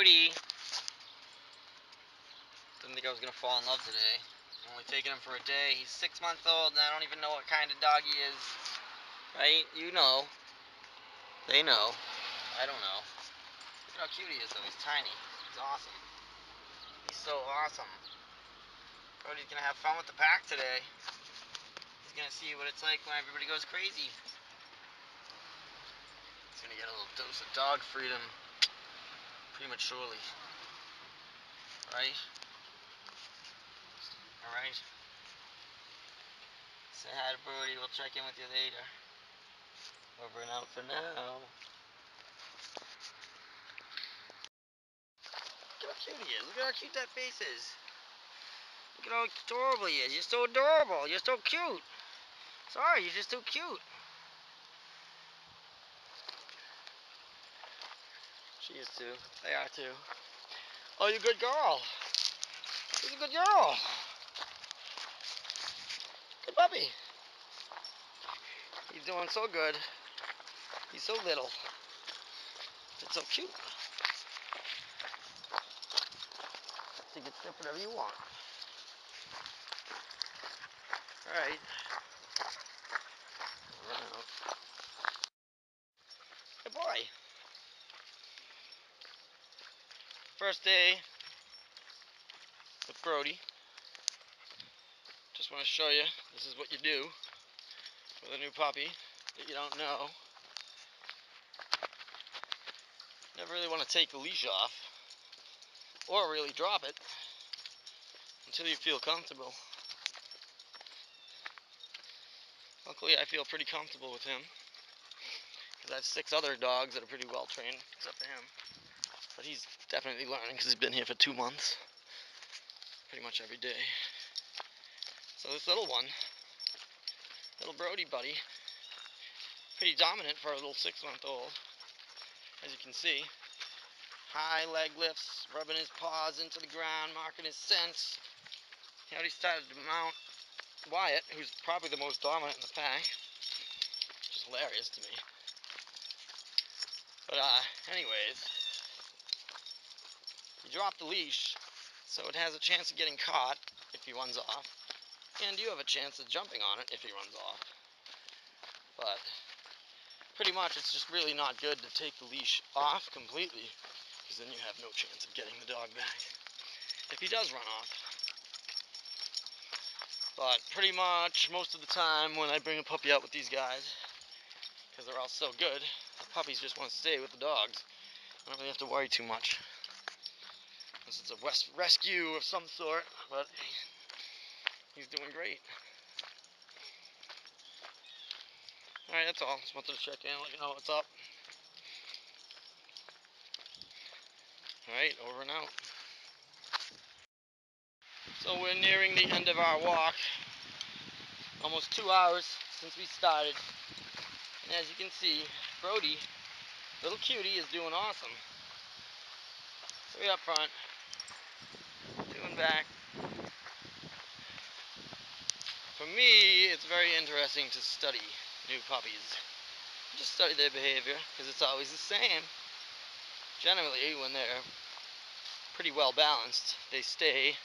cutie. Didn't think I was gonna fall in love today. I'm only taking him for a day. He's 6 months old and I don't even know what kind of dog he is. Right? You know. They know. I don't know. Look at how cute he is though. He's tiny. He's awesome. He's so awesome. Brody's gonna have fun with the pack today. He's gonna see what it's like when everybody goes crazy. He's gonna get a little dose of dog freedom prematurely. Right? Alright? Say hi to Brody. We'll check in with you later. Over and out for now. Look how cute he is. Look at how cute that face is. Look at how adorable he is. You're so adorable. You're so cute. Sorry, you're just too cute. She is too. They are too. Oh, you're a good girl. She's a good girl. Good puppy. He's doing so good. He's so little. It's so cute. So you can step whatever you want. Alright. Good boy. First day with Brody. Just want to show you, this is what you do with a new puppy that you don't know. Never really want to take the leash off or really drop it until you feel comfortable. Luckily I feel pretty comfortable with him because I have 6 other dogs that are pretty well trained except for him. But he's definitely learning because he's been here for 2 months pretty much every day. So this little one, little Brody buddy, pretty dominant for a little 6-month-old, as you can see. High leg lifts, rubbing his paws into the ground, marking his scent. He already started to mount Wyatt, who's probably the most dominant in the pack, which is hilarious to me. But anyways, you drop the leash, so it has a chance of getting caught if he runs off, and you have a chance of jumping on it if he runs off. But pretty much it's just really not good to take the leash off completely, because then you have no chance of getting the dog back if he does run off. But pretty much most of the time when I bring a puppy out with these guys, because they're all so good, the puppies just want to stay with the dogs. I don't really have to worry too much. This is a rescue of some sort, but he's doing great. Alright, that's all. Just wanted to check in, let you know what's up. Alright, over and out. So we're nearing the end of our walk. Almost 2 hours since we started. And as you can see, Brody, little cutie, is doing awesome. 3 up front, 2 in back. For me, it's very interesting to study new puppies. Just study their behavior, because it's always the same. Generally, when they're pretty well balanced, they stay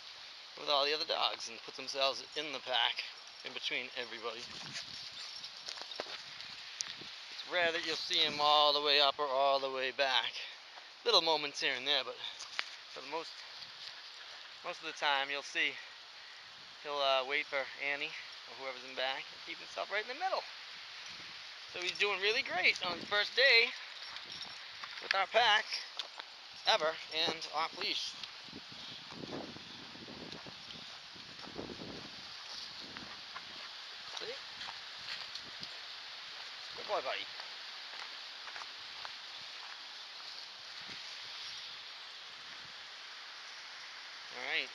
with all the other dogs and put themselves in the pack, in between everybody. It's rare that you'll see him all the way up or all the way back. Little moments here and there, but for the most of the time, you'll see he'll wait for Annie or whoever's in back and keep himself right in the middle. So he's doing really great on his first day with our pack ever and off leash. See? Good boy, buddy. Alright.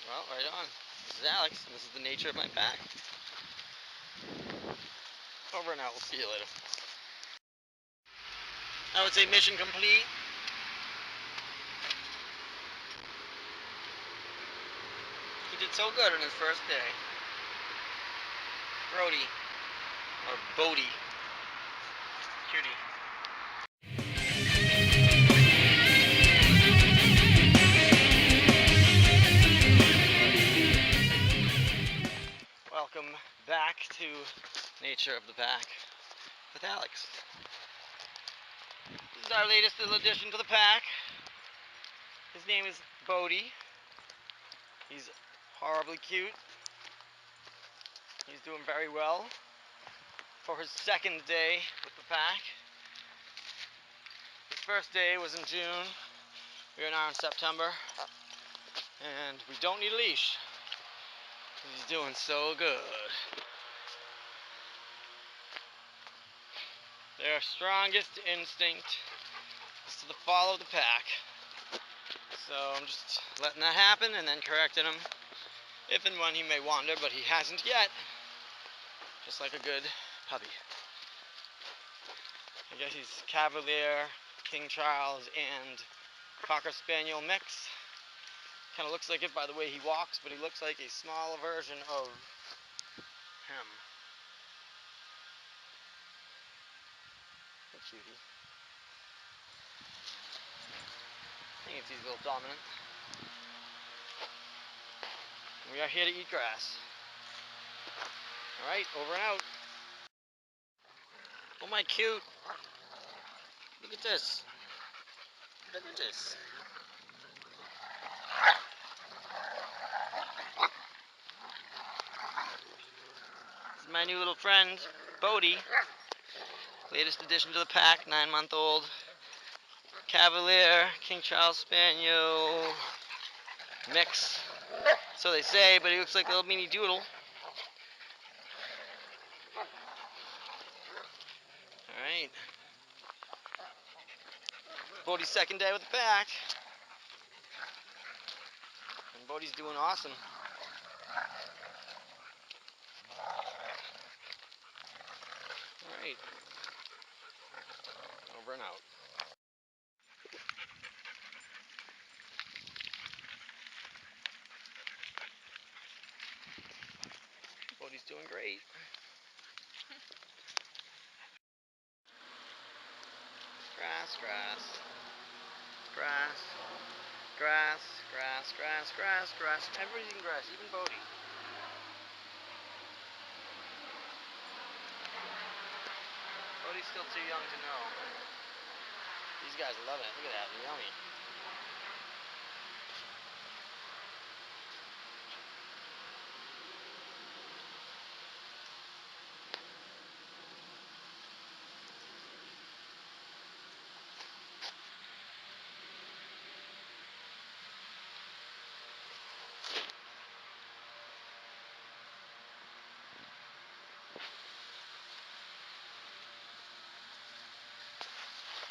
Well, right on. This is Alex, and this is the nature of my pack. Over and out. We'll see you later. I would say mission complete. He did so good on his first day. Brody, or Bode. Cutie. Welcome back to Nature of the Pack with Alex. This is our latest addition to the pack. His name is Bode. He's horribly cute. He's doing very well for his second day with the pack. His first day was in June. We are now in September. And we don't need a leash. He's doing so good. Their strongest instinct is to follow the pack. So I'm just letting that happen and then correcting him if and when he may wander, but he hasn't yet. Just like a good puppy. I guess he's Cavalier, King Charles, and Cocker Spaniel mix. Kind of looks like it by the way he walks, but he looks like a small version of him. A cutie. I think he's a little dominant. We are here to eat grass. Alright, over and out. Oh my cute. Look at this. Look at this. This is my new little friend, Bode. Latest addition to the pack, 9-month-old. Cavalier, King Charles Spaniel mix. So they say, but he looks like a little mini doodle. Alright. Bode's second day with the pack. And Bode's doing awesome. Alright. Over and out. Bode's doing great. Grass, grass. Grass. Grass, grass, grass, grass, grass. Everybody's eating grass, even Bode. Bode's still too young to know. These guys are loving it. Look at that, yummy.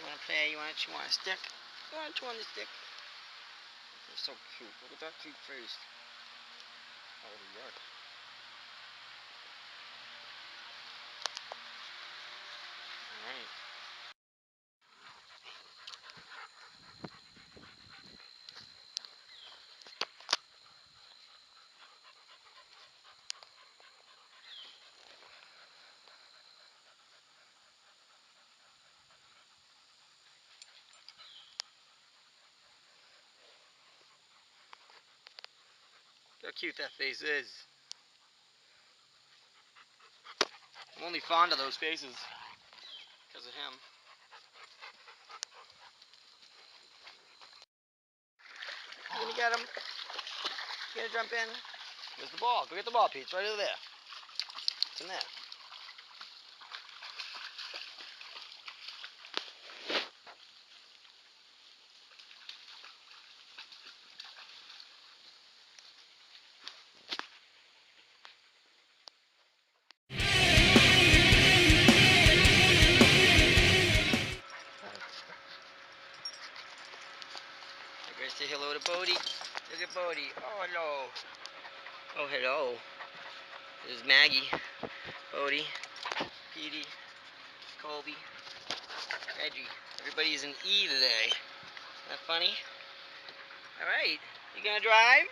You wanna play? You want a stick? You want to chew on the stick? You're so cute. Look at that cute face. Oh, yuck. Alright. Look how cute that face is. I'm only fond of those faces because of him. You gonna get him? You gonna jump in? There's the ball. Go get the ball, Pete. It's right over there. It's in there. Everybody say hello to Bode. Look at Bode. Oh, hello. Oh, hello. This is Maggie, Bode, Petey, Colby, Reggie. Everybody's in E today. Isn't that funny? Alright. You gonna drive?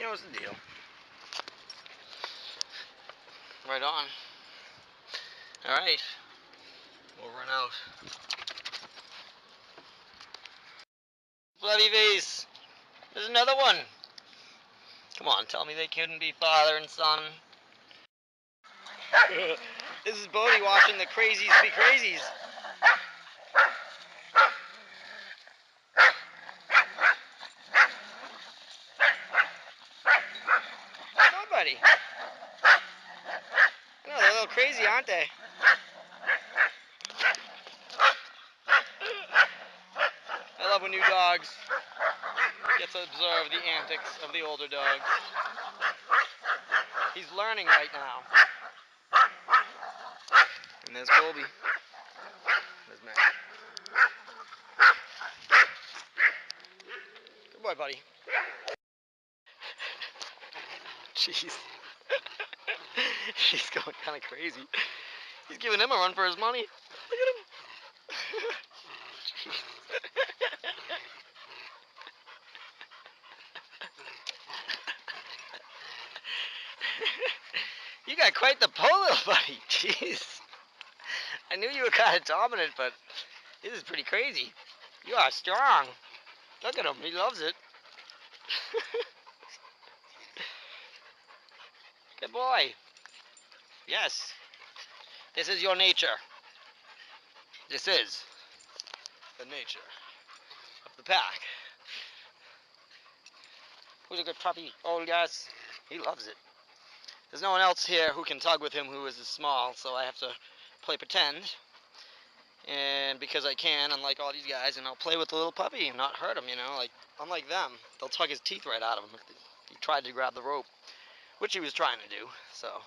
knows the deal. Right on. Alright. We'll run out. Bloody face! There's another one! Come on, tell me they couldn't be father and son. This is Bode watching the crazies be crazies. Come on, buddy. I know, they're a little crazy, aren't they? I love when new dogs get to observe the antics of the older dogs. He's learning right now. And there's Colby. There's Matt. Good boy, buddy. Jeez. She's going kind of crazy. He's giving him a run for his money. Look at him. Jeez. You got quite the polo, buddy. Jeez. I knew you were kind of dominant, but this is pretty crazy. You are strong. Look at him. He loves it. Good boy. Yes. This is your nature. This is the nature of the pack. Who's a good puppy? Oh, yes. He loves it. There's no one else here who can tug with him who is as small, so I have to play pretend. And because I can, unlike all these guys, and I'll play with the little puppy and not hurt him, you know. Like, unlike them, they'll tug his teeth right out of him if he tried to grab the rope, which he was trying to do, so.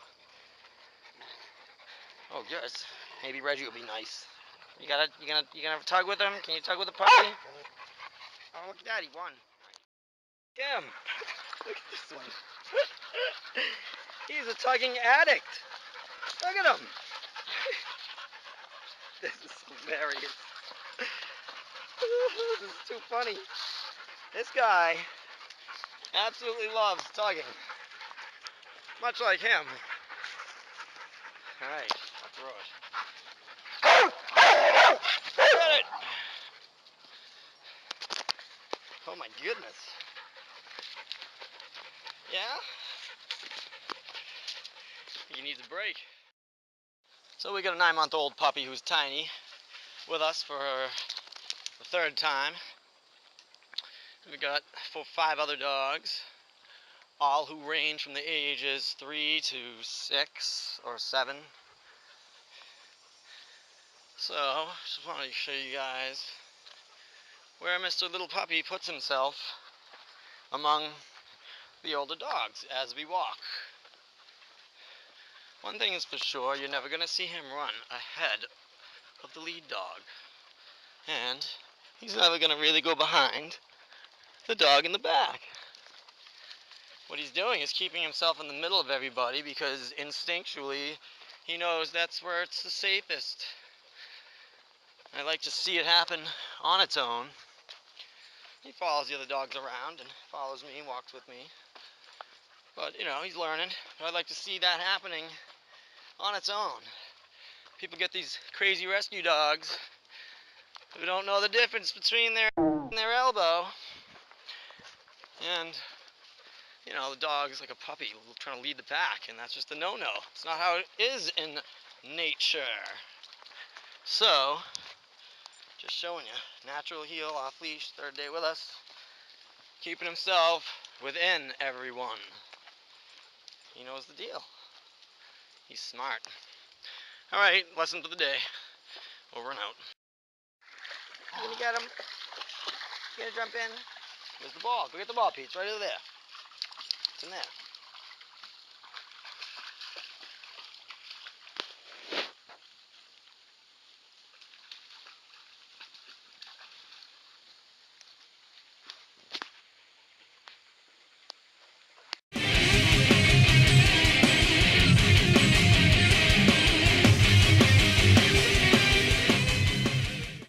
Oh, yes. Maybe Reggie will be nice. You gonna have a tug with him? Can you tug with the puppy? Oh, look at that, he won. Look at him. Look at this one. He's a tugging addict. Look at him. This is hilarious. This is too funny. This guy absolutely loves tugging. Much like him. Alright, I'll throw it. Got it! Oh my goodness. Yeah? He needs a break. So we got a 9-month-old puppy who's tiny with us for the third time. We got 5 other dogs, all who range from the ages 3 to 6 or 7. So, just wanted to show you guys where Mr. Little Puppy puts himself among the older dogs as we walk. One thing is for sure, you're never going to see him run ahead of the lead dog. And he's never going to really go behind the dog in the back. What he's doing is keeping himself in the middle of everybody because instinctually he knows that's where it's the safest. I like to see it happen on its own. He follows the other dogs around and follows me and walks with me. But, you know, he's learning. But I'd like to see that happening on its own. People get these crazy rescue dogs who don't know the difference between their and their elbow. And, you know, the dog is like a puppy trying to lead the pack, and that's just a no-no. It's not how it is in nature. So, just showing you, natural heel, off leash, 3rd day with us, keeping himself within everyone. He knows the deal. He's smart. Alright, lesson for the day. Over and out. You gonna get him? You gonna jump in? Where's the ball? Go get the ball, Pete. It's right over there. It's in there.